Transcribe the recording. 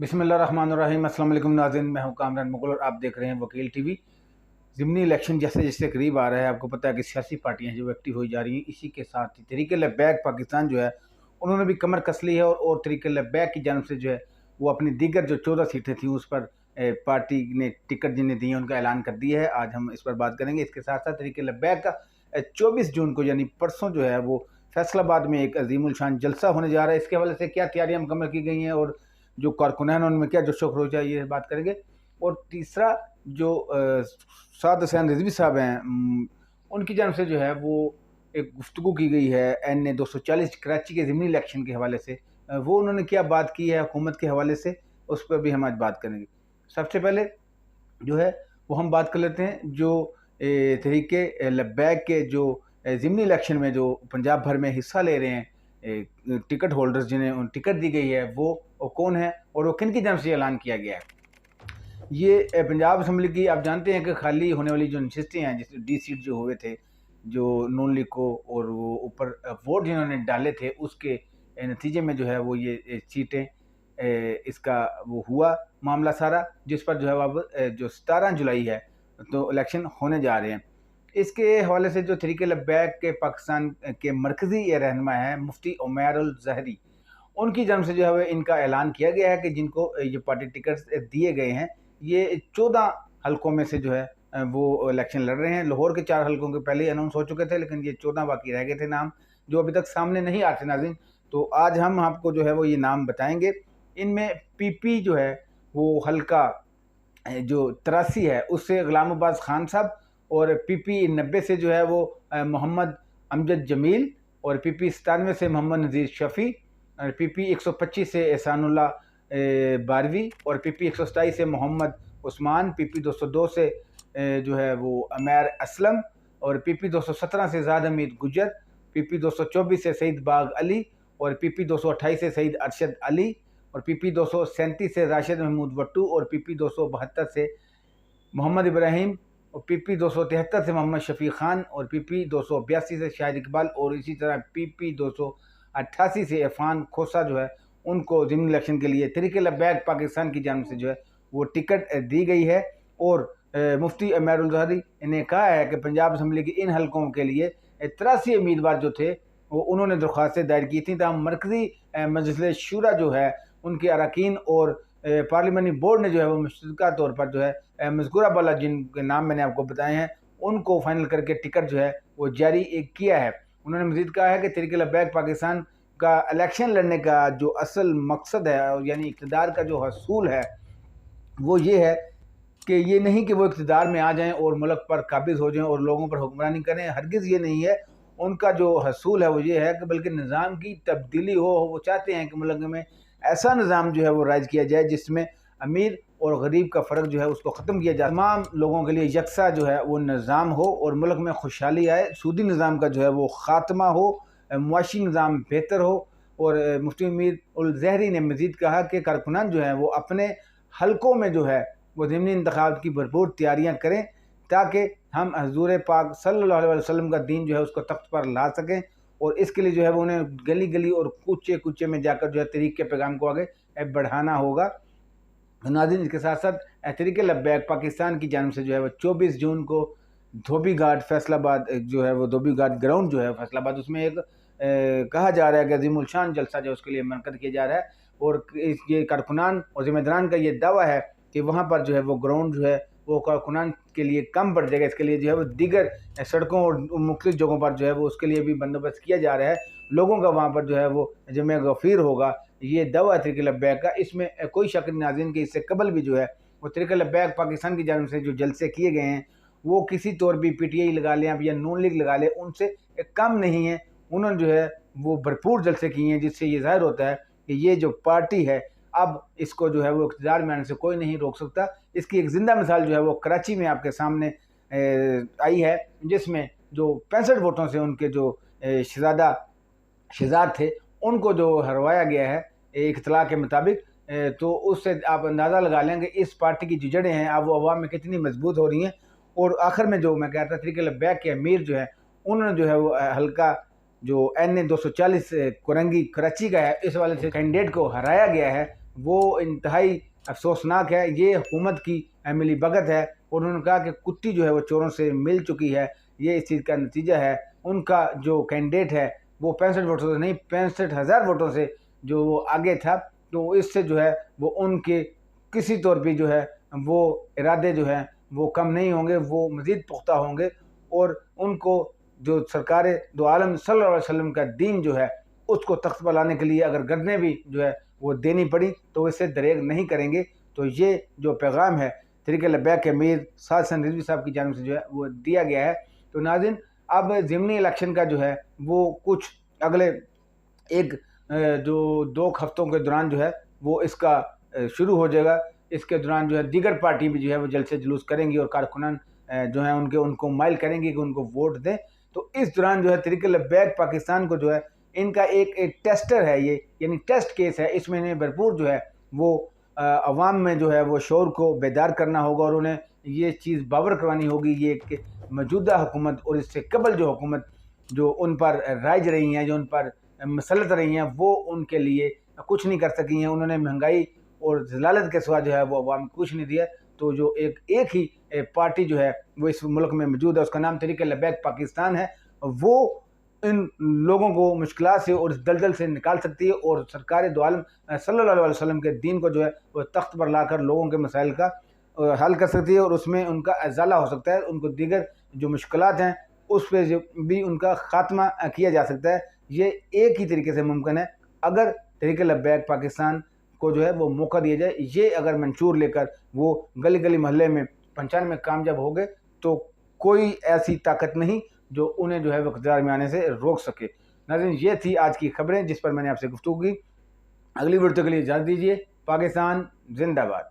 बिस्मिल्लाहिर्रहमानिर्रहीम। अस्सलाम वालेकुम नाज़रीन, मैं हूं कामरान मुगल और आप देख रहे हैं वकील टीवी। ज़िमनी इलेक्शन जैसे जैसे करीब आ रहा है, आपको पता है कि सियासी पार्टियां जो एक्टिव हो जा रही हैं। इसी के साथ ही तहरीक लब्बैक पाकिस्तान जो है उन्होंने भी कमर कस ली है और तहरीक लब्बैक की जानब से जो है वो अपनी दीगर जो 14 सीटें थी उस पर पार्टी ने टिकट जिन्हें दी है उनका ऐलान कर दिया है। आज हम इस पर बात करेंगे। इसके साथ साथ तहरीक लब्बैक का 24 जून को यानी परसों जो है वो फैसलाबाद में एक अजीमुल शान जलसा होने जा रहा है। इसके हवाले से क्या तैयारियां मुकम्मल की गई हैं और जो कारकुनान उनमें क्या जोशो खरोश है, ये बात करेंगे। और तीसरा जो साद हुसैन रिजवी साहब हैं, उनकी जानब से जो है वो एक गुफ्तगू की गई है NA 240 कराची के ज़िमनी इलेक्शन के हवाले से। वो उन्होंने क्या बात की है हुकूमत के हवाले से, उस पर भी हम आज बात करेंगे। सबसे पहले जो है वो हम बात कर लेते हैं जो तहरीके लब्बैक के जो ज़िमनी इलेक्शन में जो पंजाब भर में हिस्सा ले रहे हैं टिकट होल्डर्स जिन्हें टिकट दी गई है वो कौन है और वो किन की जानब से ऐलान किया गया है। ये पंजाब असम्बली की आप जानते हैं कि खाली होने वाली जो नशिस्तें हैं, जैसे D सीट जो हुए थे जो नून लीग को, और वो ऊपर वोट जिन्होंने डाले थे उसके नतीजे में जो है वो ये सीटें इसका वो हुआ मामला सारा, जिस पर जो है अब जो 17 जुलाई है तो इलेक्शन होने जा रहे हैं। इसके हवाले से जो तहरीक लब्बैक के पाकिस्तान के मरकज़ी रहनुमा है मुफ्ती उमैर अल ज़हरी, उनकी जानब से जो है वो इनका ऐलान किया गया है कि जिनको ये पार्टी टिकट्स दिए गए हैं ये 14 हलकों में से जो है वो इलेक्शन लड़ रहे हैं। लाहौर के 4 हलकों के पहले ही अनाउंस हो चुके थे, लेकिन ये 14 बाकी रह गए थे नाम जो अभी तक सामने नहीं आते नाज़रीन। तो आज हम आपको जो है वो ये नाम बताएंगे। इनमें PP जो है वो हल्का जो 83 है उससे गुलाम अब्बास खान साहब, और PP 90 से जो है वो मोहम्मद अमजद जमील, और PP 97 से मोहम्मद नज़ीर शफ़ी, और PP 125 से एहसानुल्लाह बारवी, और PP 127 से मोहम्मद उस्मान, PP 202 से जो है वो अमैर असलम, और PP 217 से ज़ाद हमीद गुजर, PP 224 से सईद बाग अली, और PP 228 से सईद अरशद अली, और PP 237 से राशिद महमूद वट्टू, और PP 272 से मोहम्मद इब्राहिम, और PP 273 से मोहम्मद शफ़ी खान, और PP 282 से शाहिद इकबाल, और इसी तरह PP 288 से इरफान खोसा जो है उनको ज़िमनी इलेक्शन के लिए तहरीक लब्बैक पाकिस्तान की जानब से जो है वो टिकट दी गई है। और मुफ्ती उमैर अल ज़हरी ने कहा है कि पंजाब असम्बली के इन हलकों के लिए 83 उम्मीदवार जो थे वो उन्होंने दरख्वास्तें दायर की थी, तमाम मरकज़ी मजलिस शूरा जो है उनके अरकान और पार्लियामानी बोर्ड ने जो है वो मुश्तरका तौर पर जो है मज़कूरा बाला जिनके नाम मैंने आपको बताए हैं उनको फाइनल करके टिकट जो है वो जारी किया है। उन्होंने मज़ीद कहा है कि तहरीक लब्बैक पाकिस्तान का इलेक्शन लड़ने का जो असल मकसद है यानी इक़्तिदार का जो हसूल है वो ये है कि ये नहीं कि वो इक़्तिदार में आ जाएं और मुल्क पर काबिज़ हो जाएं और लोगों पर हुक्मरानी करें, हरगिज़ ये नहीं है। उनका जो हसूल है वो ये है कि बल्कि निज़ाम की तब्दीली हो। वो चाहते हैं कि मुल्क में ऐसा निज़ाम जो है वो राइज किया जाए जिसमें अमीर और गरीब का फ़र्क जो है उसको ख़त्म किया जाए, तमाम लोगों के लिए यकसा जो है वो निज़ाम हो और मुल्क में खुशहाली आए, सूदी निज़ाम का जो है वो ख़ात्मा हो, मुआशी निज़ाम बेहतर हो। और मुफ्ती उमैर अल ज़हरी ने मज़ीद कहा कि कारकुनान जो हैं वो अपने हलकों में जो है वो ज़िमनी इंतखाब की भरपूर तैयारियाँ करें ताकि हम हज़ूर पाक सल्लल्लाहु अलैहि वसल्लम का दीन जो है उसको तख्त पर ला सकें। और इसके लिए जो है वो उन्हें गली गली और कूचे कूचे में जाकर जो है तहरीक के पैगाम को आगे बढ़ाना होगा। नाज़रीन, इसके साथ साथ तहरीक लब्बैक पाकिस्तान की जानब से जो है वो 24 जून को धोबी घाट फैसलाबाद जो है वो धोबी घाट ग्राउंड जो है फैसलाबाद, उसमें एक कहा जा रहा है कि अज़ीमुल शान जलसा जो उसके लिए मुनक़द किया जा रहा है। और ये कारकुनान और ज़िम्मेदारान का ये दावा है कि वहाँ पर जो है वो ग्राउंड जो है वो कारकुनान के लिए कम पड़ जाएगा। इसके लिए जो है वो दीगर सड़कों और मुख्तलिफ जगहों पर जो है वो उसके लिए भी बंदोबस्त किया जा रहा है। लोगों का वहाँ पर जो है वो जमे गफ़ीर होगा, ये दावा तहरीक लब्बैक का। इसमें कोई शक नहीं नाज़रीन कि इससे कबल भी जो है वो तहरीक लब्बैक पाकिस्तान की जानब से जो जलसे किए गए हैं वो किसी तौर भी PTI लगा लें आप या नून लीग लगा लें उनसे कम नहीं है। उन्होंने जो है वो भरपूर जलसे किए हैं, जिससे ये ज़ाहिर होता है कि ये जो पार्टी है अब इसको जो है वो इक़्तिदार में आने से कोई नहीं रोक सकता। इसकी एक ज़िंदा मिसाल जो है वो कराची में आपके सामने आई है, जिसमें जो 65 वोटों से उनके जो शहजाद थे उनको जो हरवाया गया है एक इत्तला के मुताबिक। तो उससे आप अंदाज़ा लगा लें कि इस पार्टी की जो जड़ें हैं अब वो अवाम में कितनी मजबूत हो रही हैं। और आखिर में जो मैं कहता तहरीक लब्बैक के अमीर जो है उन्होंने जो है वो हल्का जो NA 240 कुरंगी कराची का है इस वाले से कैंडिडेट को हराया गया है, वो इंतहाई अफसोसनाक है। ये हुकूमत की मिली भगत है और उन्होंने कहा कि कुत्ती जो है वो चोरों से मिल चुकी है। ये इस चीज़ का नतीजा है। उनका जो कैंडिडेट है वो 65 वोटों से नहीं 65,000 वोटों से जो वो आगे था। तो इससे जो है वो उनके किसी तौर पे जो है वो इरादे जो हैं वो कम नहीं होंगे, वो मज़ीद पुख्ता होंगे और उनको जो सरकार दो आलम सल्लल्लाहु अलैहि वसल्लम का दीन जो है उसको तख्त पर लाने के लिए अगर गर्दनें भी जो है वो देनी पड़ी तो इससे दरेग नहीं करेंगे। तो ये जो पैगाम है तहरीक लब्बैक के अमीर साद हसन रिजवी साहब की जानिब से जो है वो दिया गया है। तो नाज़रीन, अब ज़िमनी इलेक्शन का जो है वो कुछ अगले एक जो 2 हफ्तों के दौरान जो है वो इसका शुरू हो जाएगा। इसके दौरान जो है दीगर पार्टी भी जो है वो जलसे जुलूस करेंगी और कारकुनान जो हैं उनको माइल करेंगी कि उनको वोट दें। तो इस दौरान जो है तहरीक लब्बैक पाकिस्तान को जो है इनका एक टेस्टर है ये, यानी टेस्ट केस है। इसमें इन्हें भरपूर जो है वो अवाम में जो है वो शोर को बेदार करना होगा और उन्हें ये चीज़ बावर करवानी होगी ये कि मौजूदा हुकूमत और इससे कबल जो हुकूमत जो उन पर राइज रही हैं, जो उन पर मसलत रही हैं, वो उनके लिए कुछ नहीं कर सकी हैं। उन्होंने महंगाई और जलालत के सिवा जो है वो अवाम को कुछ नहीं दिया। तो जो एक ही पार्टी जो है वो इस मुल्क में मौजूद है, उसका नाम तहरीक लब्बैक पाकिस्तान है। वो इन लोगों को मुश्किलात से और इस दलदल से निकाल सकती है और सरकार दो आलम सल्लल्लाहु अलैहि वसल्लम के दीन को जो है वो तख्त पर लाकर लोगों के मसाइल का हल कर सकती है और उसमें उनका अजाला हो सकता है। उनको दीगर जो मुश्किलात हैं उस पर भी उनका ख़ात्मा किया जा सकता है। ये एक ही तरीके से मुमकिन है अगर तहरीक लब्बैक पाकिस्तान को जो है वो मौका दिया जाए। ये अगर मंशूर लेकर वो गली गली मोहल्ले में पहुँचाने में कामयाब हो गए तो कोई ऐसी ताकत नहीं जो उन्हें जो है वो इक़्तिदार में आने से रोक सके। नाज़रीन, ये थी आज की खबरें जिस पर मैंने आपसे गुफ्तगू की। अगली वीडियो के लिए इजाज़त दीजिए। पाकिस्तान जिंदाबाद।